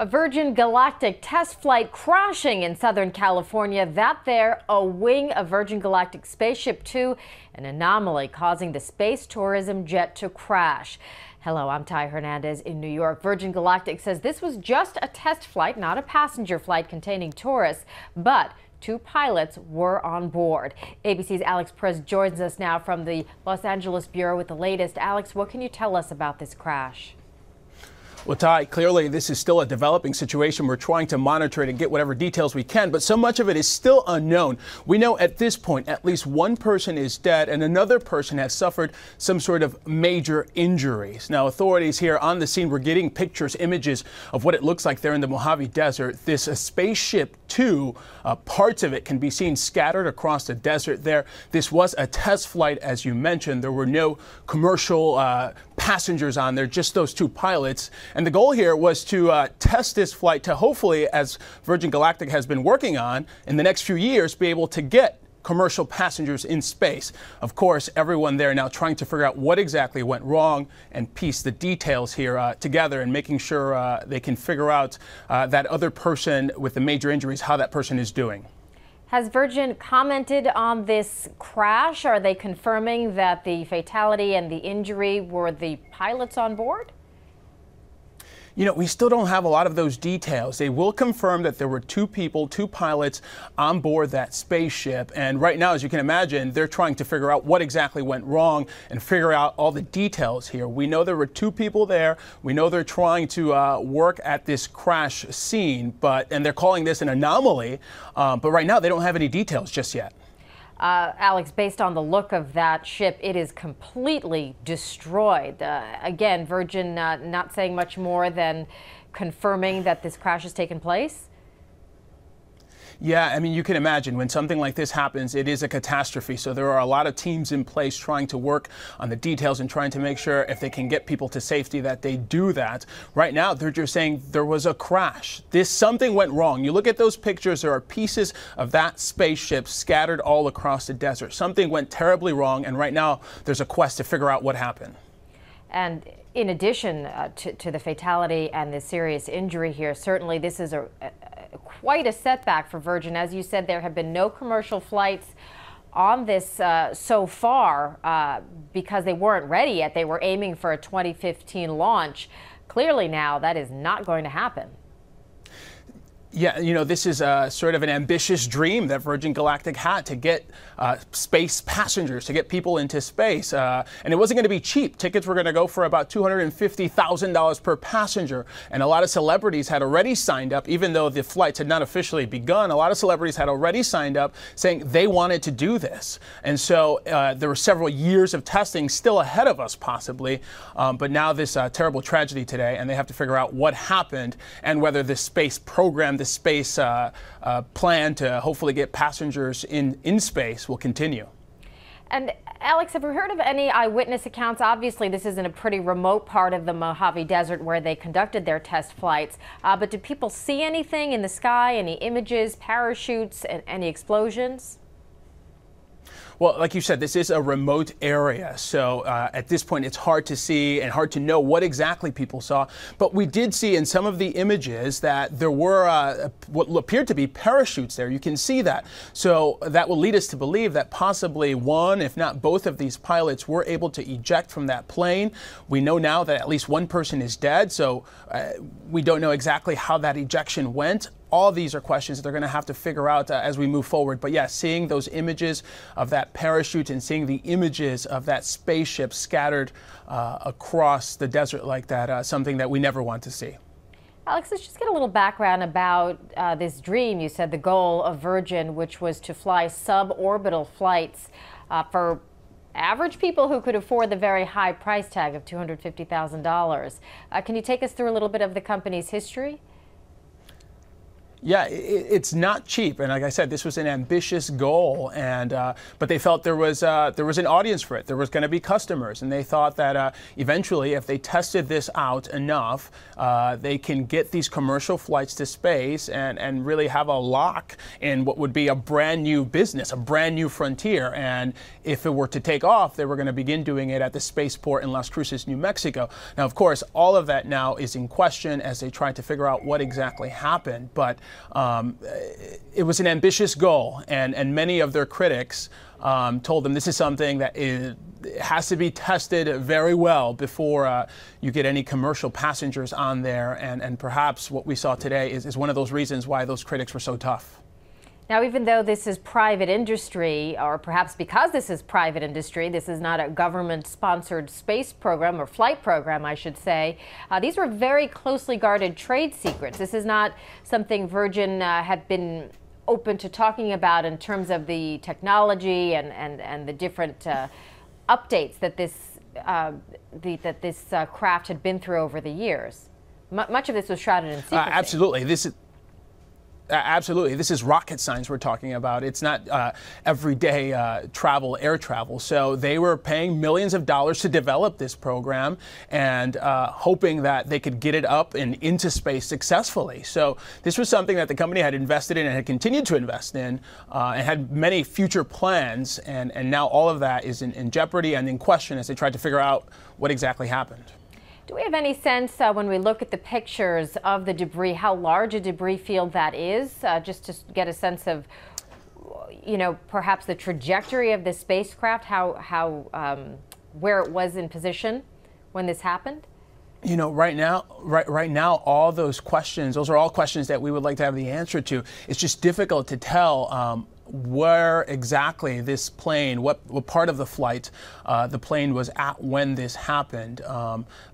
A Virgin Galactic test flight crashing in Southern California. That there, a wing of Virgin Galactic Spaceship 2, an anomaly causing the space tourism jet to crash. Hello, I'm Ty Hernandez in New York. Virgin Galactic says this was just a test flight, not a passenger flight containing tourists, but two pilots were on board. ABC's Alex Perez joins us now from the Los Angeles Bureau with the latest. Alex, what can you tell us about this crash? Well, Ty, clearly this is still a developing situation. We're trying to monitor it and get whatever details we can, but so much of it is still unknown. We know at this point at least one person is dead and another person has suffered some sort of major injuries. Now, authorities here on the scene were getting pictures, images of what it looks like there in the Mojave Desert. This Spaceship 2, parts of it can be seen scattered across the desert there. This was a test flight, as you mentioned. There were no commercial passengers on there, just those two pilots. And the goal here was to test this flight to hopefully, as Virgin Galactic has been working on, in the next few years, be able to get commercial passengers in space. Of course, everyone there now trying to figure out what exactly went wrong and piece the details here together and making sure they can figure out that other person with the major injuries, how that person is doing. Has Virgin commented on this crash? Are they confirming that the fatality and the injury were the pilots on board? You know, we still don't have a lot of those details. They will confirm that there were two people, two pilots on board that spaceship. And right now, as you can imagine, they're trying to figure out what exactly went wrong and figure out all the details here. We know there were two people there. We know they're trying to work at this crash scene, and they're calling this an anomaly. But right now, they don't have any details just yet. Alex, based on the look of that ship, it is completely destroyed. Again, Virgin not saying much more than confirming that this crash has taken place? Yeah, I mean, you can imagine when something like this happens, it is a catastrophe. So there are a lot of teams in place trying to work on the details and trying to make sure if they can get people to safety that they do that. Right now, they're just saying there was a crash. Something went wrong. You look at those pictures, there are pieces of that spaceship scattered all across the desert. Something went terribly wrong, and right now there's a quest to figure out what happened. And in addition to the fatality and the serious injury here, certainly this is quite a setback for Virgin. As you said, there have been no commercial flights on this so far because they weren't ready yet. They were aiming for a 2015 launch. Clearly now that is not going to happen. Yeah, you know, this is sort of an ambitious dream that Virgin Galactic had to get space passengers, to get people into space. And it wasn't going to be cheap. Tickets were going to go for about $250,000 per passenger. And a lot of celebrities had already signed up, even though the flights had not officially begun. A lot of celebrities had already signed up saying they wanted to do this. And so there were several years of testing still ahead of us, possibly. But now this terrible tragedy today, and they have to figure out what happened and whether this space program, the space plan to hopefully get passengers in space will continue. And Alex, have we heard of any eyewitness accounts? Obviously, this is in a pretty remote part of the Mojave Desert where they conducted their test flights. But did people see anything in the sky, any images, parachutes, and any explosions? Well, like you said, this is a remote area, so at this point it's hard to see and hard to know what exactly people saw. But we did see in some of the images that there were what appeared to be parachutes there. You can see that. So that will lead us to believe that possibly one, if not both of these pilots were able to eject from that plane. We know now that at least one person is dead, so we don't know exactly how that ejection went. All these are questions that they're going to have to figure out as we move forward. But yeah, seeing those images of that parachute and seeing the images of that spaceship scattered across the desert like that, something that we never want to see. Alex, let's just get a little background about this dream. You said the goal of Virgin, which was to fly suborbital flights for average people who could afford the very high price tag of $250,000. Can you take us through a little bit of the company's history? Yeah, it's not cheap, and like I said, this was an ambitious goal, and but they felt there was an audience for it. There was going to be customers, and they thought that eventually, if they tested this out enough, they can get these commercial flights to space and really have a lock in what would be a brand new business, a brand new frontier. And if it were to take off, they were going to begin doing it at the spaceport in Las Cruces, New Mexico. Now, of course, all of that now is in question as they try to figure out what exactly happened, but it was an ambitious goal, and many of their critics told them this is something that has to be tested very well before you get any commercial passengers on there, and perhaps what we saw today is one of those reasons why those critics were so tough. Now, even though this is private industry, or perhaps because this is private industry, this is not a government-sponsored space program or flight program, I should say, these were very closely guarded trade secrets. This is not something Virgin had been open to talking about in terms of the technology and the different updates that this craft had been through over the years. Much of this was shrouded in secrecy. Absolutely. Absolutely. This is rocket science we're talking about. It's not everyday air travel. So they were paying millions of dollars to develop this program and hoping that they could get it up and into space successfully. So this was something that the company had invested in and had continued to invest in and had many future plans. And now all of that is in jeopardy and in question as they tried to figure out what exactly happened. Do we have any sense when we look at the pictures of the debris, how large a debris field that is, just to get a sense of, you know, perhaps the trajectory of the spacecraft, where it was in position when this happened? You know, right now, all those questions, those are all questions that we would like to have the answer to. It's just difficult to tell where exactly this plane, what part of the flight the plane was at when this happened.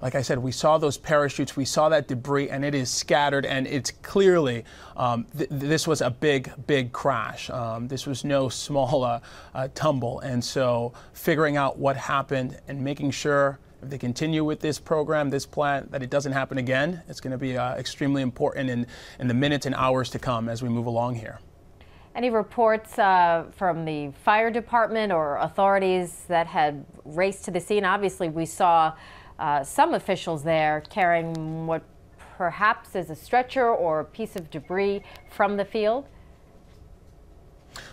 Like I said, we saw those parachutes, we saw that debris, and it is scattered, and it's clearly, this was a big crash. This was no small tumble, and so figuring out what happened and making sure if they continue with this program, this plan, that it doesn't happen again, it's going to be extremely important in the minutes and hours to come as we move along here. Any reports from the fire department or authorities that had raced to the scene? Obviously, we saw some officials there carrying what perhaps is a stretcher or a piece of debris from the field.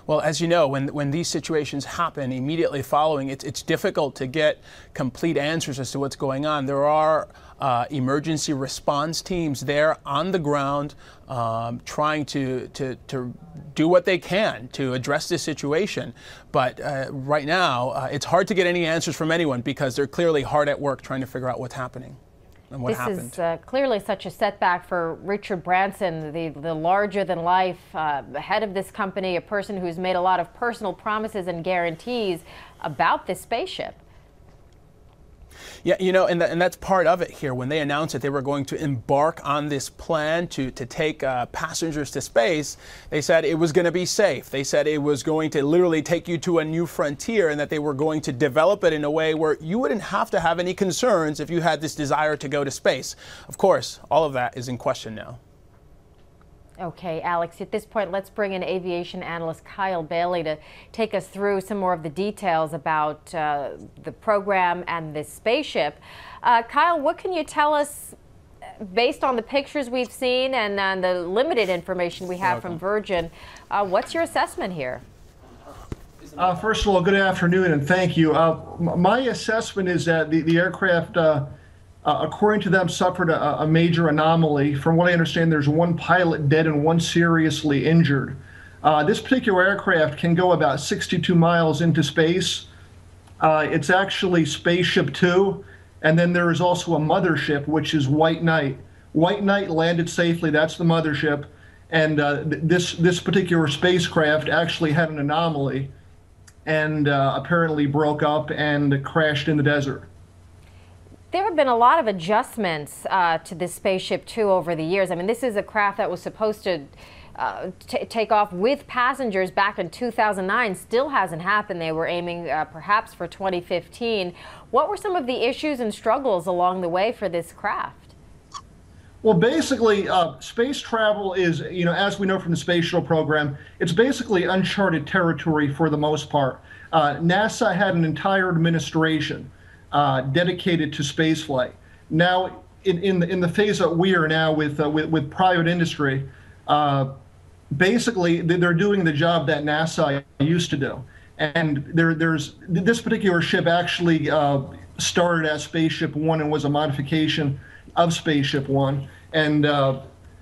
Well, as you know, when these situations happen immediately following, it's difficult to get complete answers as to what's going on. There are emergency response teams there on the ground trying to do what they can to address this situation. But right now, it's hard to get any answers from anyone because they're clearly hard at work trying to figure out what's happening. This is clearly such a setback for Richard Branson, the larger-than-life head of this company, a person who's made a lot of personal promises and guarantees about this spaceship. Yeah, you know, and that's part of it here. When they announced that they were going to embark on this plan to take passengers to space, they said it was going to be safe. They said it was going to literally take you to a new frontier and that they were going to develop it in a way where you wouldn't have to have any concerns if you had this desire to go to space. Of course, all of that is in question now. Okay, Alex, at this point, let's bring in aviation analyst Kyle Bailey to take us through some more of the details about the program and this spaceship. Kyle, what can you tell us based on the pictures we've seen and the limited information we have from Virgin? What's your assessment here? First of all, good afternoon and thank you. My assessment is that the aircraft according to them, suffered a major anomaly. From what I understand, there's one pilot dead and one seriously injured. This particular aircraft can go about 62 miles into space. It's actually Spaceship 2, and then there is also a mothership, which is White Knight. White Knight landed safely, that's the mothership, and this particular spacecraft actually had an anomaly and apparently broke up and crashed in the desert. There have been a lot of adjustments to this Spaceship 2 over the years. I mean, this is a craft that was supposed to take off with passengers back in 2009. Still hasn't happened. They were aiming perhaps for 2015. What were some of the issues and struggles along the way for this craft? Well, basically, space travel is, as we know from the Space Shuttle program, it's basically uncharted territory for the most part. NASA had an entire administration dedicated to spaceflight. Now, in the phase that we are now with private industry, basically they're doing the job that NASA used to do. And there's this particular ship actually started as Spaceship 1 and was a modification of Spaceship 1. And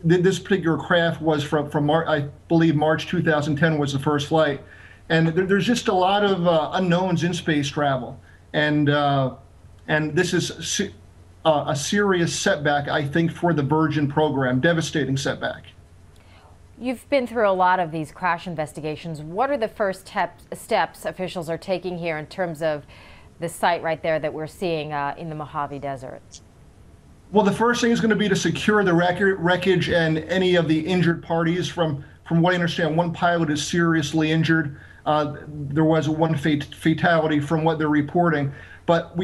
this particular craft was from I believe March 2010 was the first flight. And there's just a lot of unknowns in space travel. And this is a serious setback, I think, for the Virgin program, devastating setback. You've been through a lot of these crash investigations. What are the first steps officials are taking here in terms of the site right there that we're seeing in the Mojave Desert? Well, the first thing is going to be to secure the wreckage and any of the injured parties. From what I understand, one pilot is seriously injured. There was one fatality from what they're reporting. But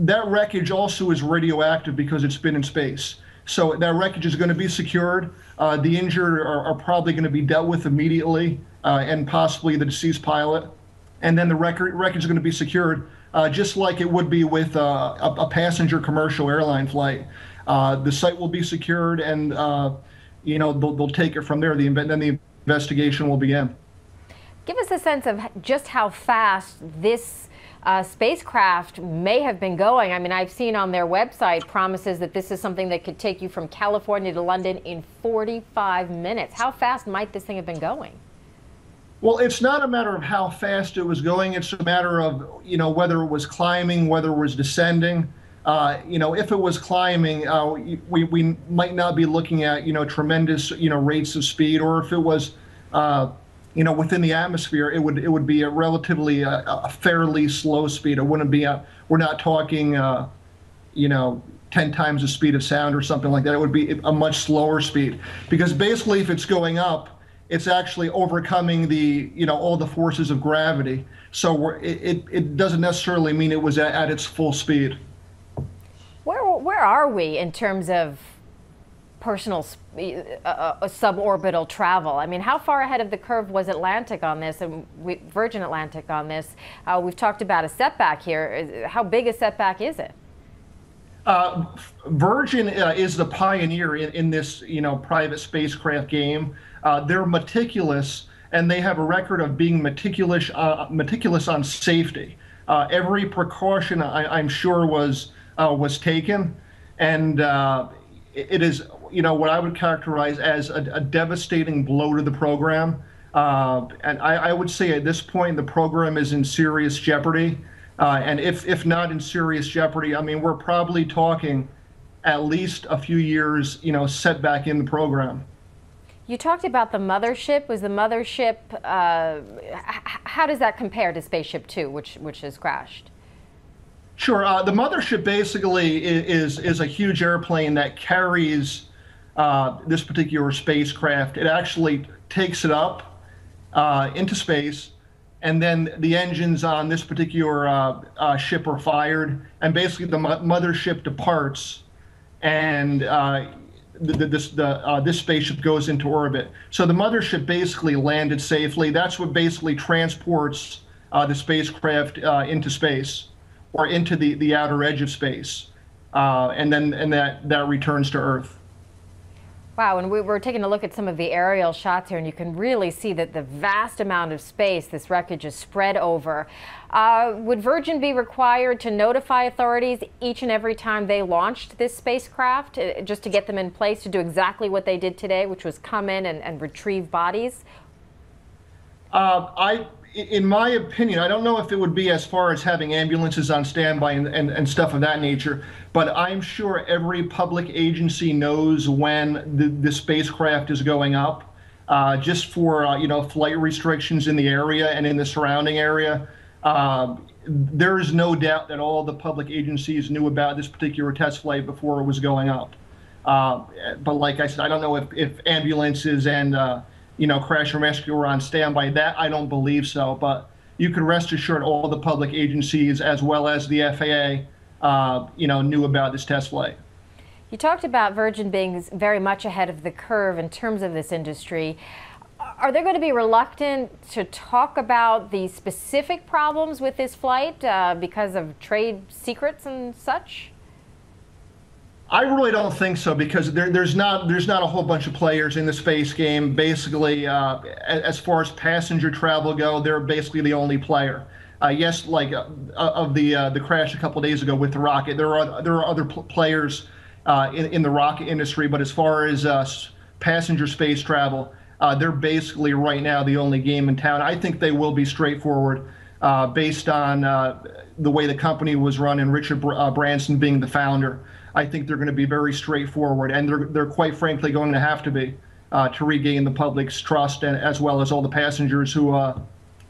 that wreckage also is radioactive because it's been in space. So that wreckage is going to be secured. The injured are probably going to be dealt with immediately, and possibly the deceased pilot. And then the wreckage is going to be secured, just like it would be with a passenger commercial airline flight. The site will be secured, and they'll take it from there. Then the investigation will begin. Give us a sense of just how fast this spacecraft may have been going. I mean, I've seen on their website promises that this is something that could take you from California to London in 45 minutes. How fast might this thing have been going? Well, it's not a matter of how fast it was going. It's a matter of, whether it was climbing, whether it was descending. If it was climbing, we might not be looking at, tremendous, rates of speed, or if it was, within the atmosphere, it would be a relatively a fairly slow speed. It wouldn't be we're not talking 10 times the speed of sound or something like that. It would be a much slower speed, because basically if it's going up, it's actually overcoming all the forces of gravity. So it doesn't necessarily mean it was at its full speed. Where are we in terms of personal suborbital travel? I mean, how far ahead of the curve was Atlantic on this, and Virgin Atlantic on this? We've talked about a setback here. How big a setback is it? Virgin is the pioneer in this, private spacecraft game. They're meticulous, and they have a record of being meticulous on safety. Every precaution, I'm sure, was taken, and it is, what I would characterize as a devastating blow to the program. And I would say at this point, the program is in serious jeopardy. And if not in serious jeopardy, I mean, we're probably talking at least a few years, setback in the program. You talked about the mothership. Was the mothership, how does that compare to Spaceship 2, which has crashed? Sure. The mothership basically is a huge airplane that carries this particular spacecraft. It actually takes it up into space, and then the engines on this particular ship are fired, and basically the mothership departs, and this spaceship goes into orbit. So the mothership basically landed safely. That's what basically transports the spacecraft into space, or into the outer edge of space, and that returns to Earth. Wow, and we're taking a look at some of the aerial shots here, and you can really see that the vast amount of space this wreckage is spread over. Would Virgin be required to notify authorities each and every time they launched this spacecraft, just to get them in place to do exactly what they did today, which was come in and retrieve bodies? In my opinion, I don't know if it would be as far as having ambulances on standby and stuff of that nature, but I'm sure every public agency knows when the spacecraft is going up, just for flight restrictions in the area and in the surrounding area. There is no doubt that all the public agencies knew about this particular test flight before it was going up. But like I said, I don't know if ambulances and crash and rescue were on standby. That I don't believe so, but you can rest assured all the public agencies as well as the FAA, knew about this test flight. You talked about Virgin being very much ahead of the curve in terms of this industry. Are they going to be reluctant to talk about the specific problems with this flight because of trade secrets and such? I really don't think so, because there's not a whole bunch of players in the space game. Basically, as far as passenger travel go, they're basically the only player. Yes, like of the crash a couple of days ago with the rocket, there are other players in the rocket industry, but as far as passenger space travel, they're basically right now the only game in town. I think they will be straightforward based on the way the company was run and Richard Branson being the founder. I think they're going to be very straightforward, and they're quite frankly going to have to be to regain the public's trust, and as well as all the passengers who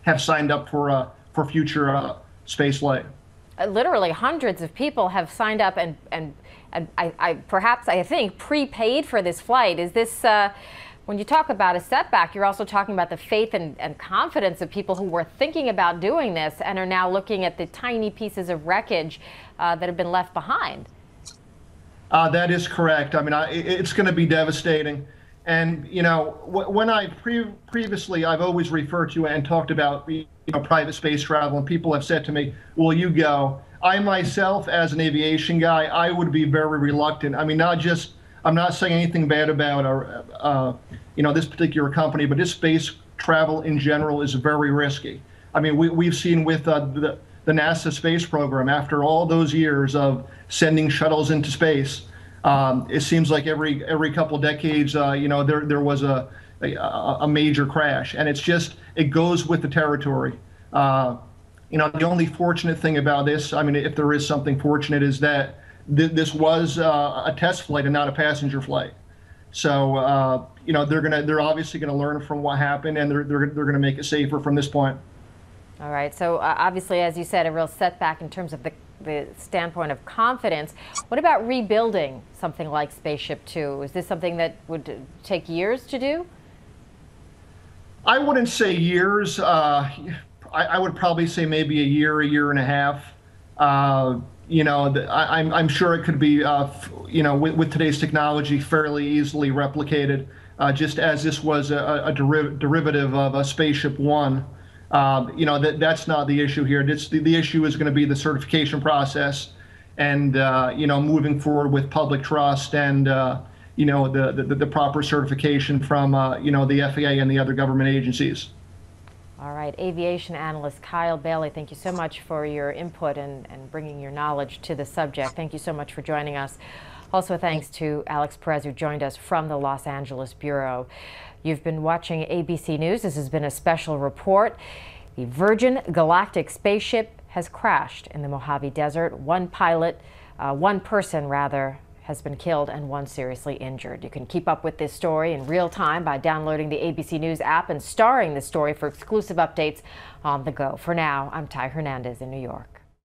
have signed up for future space flight. Literally hundreds of people have signed up and perhaps I think prepaid for this flight. Is this when you talk about a setback, you're also talking about the faith and confidence of people who were thinking about doing this and are now looking at the tiny pieces of wreckage that have been left behind? That is correct. I mean, it's going to be devastating. And, you know, when I previously, I've always referred to and talked about, private space travel, and people have said to me, will you go? I myself, as an aviation guy, I would be very reluctant. I mean, I'm not saying anything bad about this particular company, but this space travel in general is very risky. I mean, we've seen with the NASA space program, after all those years of sending shuttles into space, it seems like every couple of decades, there was a major crash, and it goes with the territory. The only fortunate thing about this, I mean, if there is something fortunate, is that this was a test flight and not a passenger flight. So, they're obviously gonna learn from what happened, and they're gonna make it safer from this point. All right. So obviously, as you said, a real setback in terms of the standpoint of confidence. What about rebuilding something like Spaceship 2? Is this something that would take years to do? I wouldn't say years. I would probably say maybe a year and a half. I'm sure it could be, with today's technology, fairly easily replicated, just as this was a derivative of a Spaceship 1. That's not the issue here. The issue is going to be the certification process, and moving forward with public trust and the proper certification from the FAA and the other government agencies. All right, aviation analyst Kyle Bailey, thank you so much for your input and bringing your knowledge to the subject. Thank you so much for joining us. Also, thanks to Alex Perez, who joined us from the Los Angeles Bureau. You've been watching ABC News. This has been a special report. The Virgin Galactic spaceship has crashed in the Mojave Desert. One person has been killed and one seriously injured. You can keep up with this story in real time by downloading the ABC News app and starring the story for exclusive updates on the go. For now, I'm Ty Hernandez in New York.